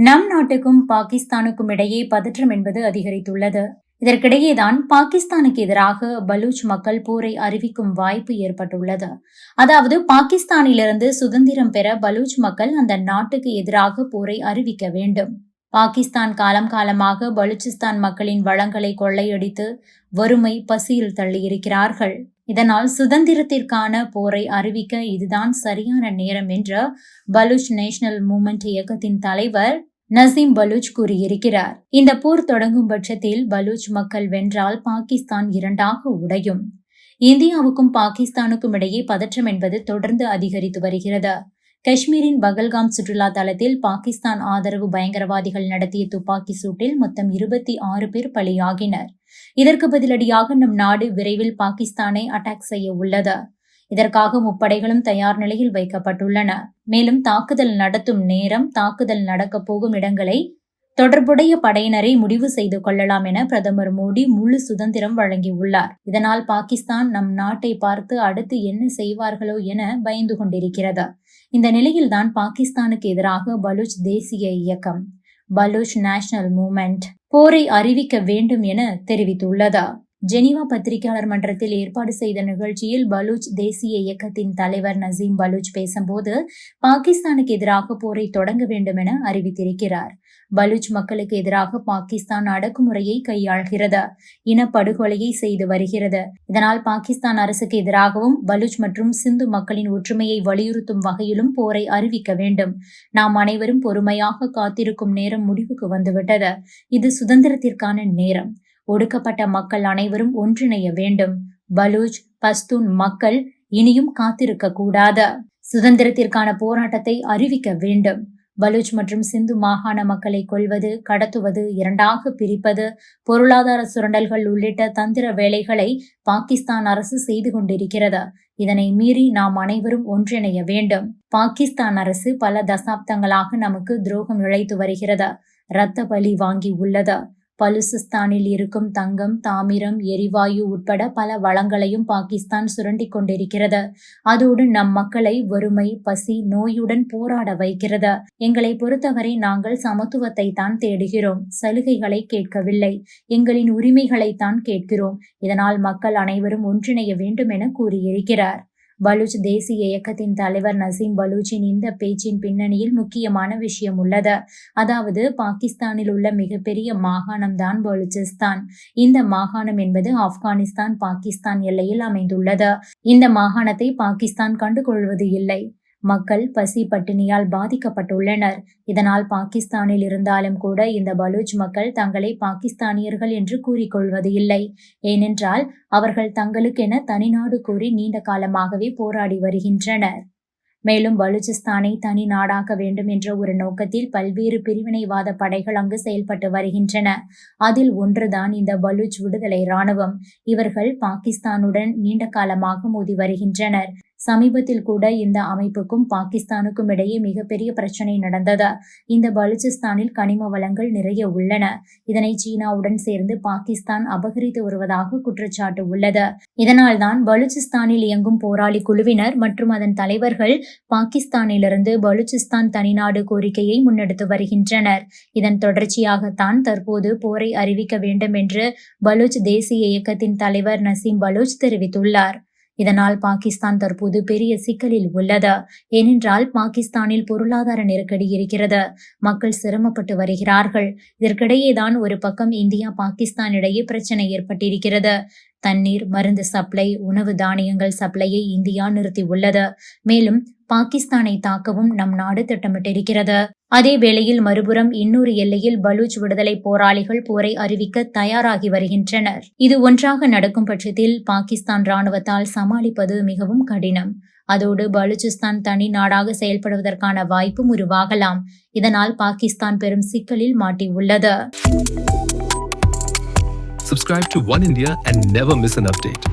நம் நாட்டுக்கும் பாகிஸ்தானுக்கும் இடையே பதற்றம் என்பது அதிகரித்துள்ளது. இதற்கிடையேதான் பாகிஸ்தானுக்கு எதிராக பலூச் மக்கள் போரை அறிவிக்கும் வாய்ப்பு ஏற்பட்டுள்ளது. அதாவது பாகிஸ்தானிலிருந்து சுதந்திரம் பெற பலூச் மக்கள் அந்த நாட்டுக்கு எதிராக போரை அறிவிக்க வேண்டும். பாகிஸ்தான் காலம் காலமாக பலூச்சிஸ்தான் மக்களின் வளங்களை கொள்ளையடித்து வறுமை பசியில் தள்ளியிருக்கிறார்கள். இதனால் சுதந்திரத்திற்கான போரை அறிவிக்க இதுதான் சரியான நேரம் என்று பலூச் நேஷனல் மூவ்மெண்ட் இயக்கத்தின் தலைவர் நசீம் பலூச் கூறியிருக்கிறார். இந்த போர் தொடங்கும் பட்சத்தில் பலூச் மக்கள் வென்றால் பாகிஸ்தான் இரண்டாக உடையும். இந்தியாவுக்கும் பாகிஸ்தானுக்கும் இடையே பதற்றம் என்பது தொடர்ந்து அதிகரித்து வருகிறது. காஷ்மீரின் பகல்காம் சுற்றுலா தலத்தில் பாகிஸ்தான் ஆதரவு பயங்கரவாதிகள் நடத்திய துப்பாக்கி சூட்டில் மொத்தம் 26 பேர் பலியாகினர். இதற்கு பதிலடியாக நம் நாடு விரைவில் பாகிஸ்தானை அட்டாக் செய்ய உள்ளது. இதற்காக முப்படைகளும் தயார் நிலையில் வைக்கப்பட்டுள்ளன. மேலும் தாக்குதல் நடத்தும் நேரம், தாக்குதல் நடக்கப் போகும் இடங்களை தொடர்புடைய படையினரை முடிவு செய்து கொள்ளலாம் என பிரதமர் மோடி முழு சுதந்திரம் வழங்கியுள்ளார். இதனால் பாகிஸ்தான் நம் நாட்டை பார்த்து அடுத்து என்ன செய்வார்களோ என பயந்து கொண்டிருக்கிறது. இந்த நிலையில்தான் பாகிஸ்தானுக்கு எதிராக பலூச் தேசிய இயக்கம் பலூச் நேஷனல் மூவ்மெண்ட் போரை அறிவிக்க வேண்டும் என தெரிவித்துள்ளது. ஜெனீவா பத்திரிகையாளர் மன்றத்தில் ஏற்பாடு செய்த நிகழ்ச்சியில் பலூச் தேசிய இயக்கத்தின் தலைவர் நசீம் பலூச் பேசும்போது பாகிஸ்தானுக்கு எதிராக போரை தொடங்க வேண்டும் என அறிவித்திருக்கிறார். பலூச் மக்களுக்கு எதிராக பாகிஸ்தான் அடக்குமுறையை கையாள்கிறது, இனப்படுகொலையை செய்து வருகிறது. இதனால் பாகிஸ்தான் அரசுக்கு எதிராகவும் பலூச் மற்றும் சிந்து மக்களின் ஒற்றுமையை வலியுறுத்தும் வகையிலும் போரை அறிவிக்க வேண்டும். நாம் அனைவரும் பொறுமையாக காத்திருக்கும் நேரம் முடிவுக்கு வந்துவிட்டது. இது சுதந்திரத்திற்கான நேரம். ஒடுக்கப்பட்ட மக்கள் அனைவரும் ஒன்றிணைய வேண்டும். பலூச், பஸ்தூன் மக்கள் இனியும் காத்திருக்க கூடாது. சுதந்திரத்திற்கான போராட்டத்தை அறிவிக்க வேண்டும். பலூச் மற்றும் சிந்து மாகாண மக்களை கொல்வது, கடத்துவது, இரண்டாக பிரிப்பது, பொருளாதார சுரண்டல்கள் உள்ளிட்ட தந்திர வேலைகளை பாகிஸ்தான் அரசு செய்து கொண்டிருக்கிறது. இதனை மீறி நாம் அனைவரும் ஒன்றிணைய வேண்டும். பாகிஸ்தான் அரசு பல தசாப்தங்களாக நமக்கு துரோகம் இழைத்து வருகிறது. இரத்த பலி வாங்கி உள்ளது. பலுசிஸ்தானில் இருக்கும் தங்கம், தாமிரம், எரிவாயு உட்பட பல வளங்களையும் பாகிஸ்தான் சுரண்டி கொண்டிருக்கிறது. அதோடு நம் மக்களை வறுமை, பசி, நோயுடன் போராட வைக்கிறது. எங்களை பொறுத்தவரை நாங்கள் சமத்துவத்தை தான் தேடுகிறோம், சலுகைகளை கேட்கவில்லை. எங்களின் உரிமைகளை தான் கேட்கிறோம். இதனால் மக்கள் அனைவரும் ஒன்றிணைய வேண்டும் என கூறியிருக்கிறார். பலூச் தேசிய இயக்கத்தின் தலைவர் நசீம் பலூச்சின் இந்த பேச்சின் பின்னணியில் முக்கியமான விஷயம் உள்ளது. அதாவது பாகிஸ்தானில் உள்ள மிகப்பெரிய மாகாணம் தான் பலூச்சிஸ்தான். இந்த மாகாணம் என்பது ஆப்கானிஸ்தான் பாகிஸ்தான் எல்லையில் அமைந்துள்ளது. இந்த மாகாணத்தை பாகிஸ்தான் கண்டுகொள்வது இல்லை. மக்கள் பசி பட்டினியால் பாதிக்கப்பட்டுள்ளனர். இதனால் பாகிஸ்தானில் இருந்தாலும் கூட இந்த பலூச் மக்கள் தங்களை பாகிஸ்தானியர்கள் என்று கூறிக்கொள்வது இல்லை. ஏனென்றால் அவர்கள் தங்களுக்கென தனிநாடு கோரி நீண்ட காலமாகவே போராடி வருகின்றனர். மேலும் பலூச்சிஸ்தானை தனி நாடாக்க வேண்டும் என்ற ஒரு நோக்கத்தில் பல்வேறு பிரிவினைவாத படைகள் அங்கு செயல்பட்டு வருகின்றன. அதில் ஒன்றுதான் இந்த பலூச் விடுதலை இராணுவம். இவர்கள் பாகிஸ்தானுடன் நீண்ட காலமாக மோதி வருகின்றனர். சமீபத்தில் கூட இந்த அமைப்புக்கும் பாகிஸ்தானுக்கும் இடையே மிகப்பெரிய பிரச்சனை நடந்தது. இந்த பலூச்சிஸ்தானில் கனிம வளங்கள் நிறைய உள்ளன. இதனை சீனாவுடன் சேர்ந்து பாகிஸ்தான் அபகரித்து வருவதாக குற்றச்சாட்டு உள்ளது. இதனால்தான் பலூச்சிஸ்தானில் இயங்கும் போராளி குழுவினர் மற்றும் அதன் தலைவர்கள் பாகிஸ்தானிலிருந்து பலூச்சிஸ்தான் தனிநாடு கோரிக்கையை முன்னெடுத்து வருகின்றனர். இதன் தொடர்ச்சியாகத்தான் தற்போது போரை அறிவிக்க வேண்டும் என்று பலூச் தேசிய இயக்கத்தின் தலைவர் நசீம் பலூச் தெரிவித்துள்ளார். இதனால் பாகிஸ்தான் தற்போது பெரிய சிக்கலில் உள்ளது. ஏனென்றால் பாகிஸ்தானில் பொருளாதார நெருக்கடி இருக்கிறது. மக்கள் சிரமப்பட்டு வருகிறார்கள். இதற்கிடையேதான் ஒரு பக்கம் இந்தியா பாகிஸ்தான் இடையே பிரச்சனை ஏற்பட்டிருக்கிறது. தண்ணீர், மருந்து சப்ளை, உணவு தானியங்கள் சப்ளையை இந்தியா நிறுத்தி உள்ளது. மேலும் பாகிஸ்தானை தாக்கவும் நம் நாடு திட்டமிட்டிருக்கிறது. அதே வேளையில் மறுபுறம் இன்னொரு எல்லையில் பலூச் விடுதலை போராளிகள் போரை அறிவிக்க தயாராகி வருகின்றனர். இது ஒன்றாக நடக்கும் பட்சத்தில் பாகிஸ்தான் இராணுவத்தால் சமாளிப்பது மிகவும் கடினம். அதோடு பலூச்சிஸ்தான் தனி நாடாக செயல்படுவதற்கான வாய்ப்பும் உருவாகலாம். இதனால் பாகிஸ்தான் பெரும் சிக்கலில் மாட்டியுள்ளது. Subscribe to One India and never miss an update.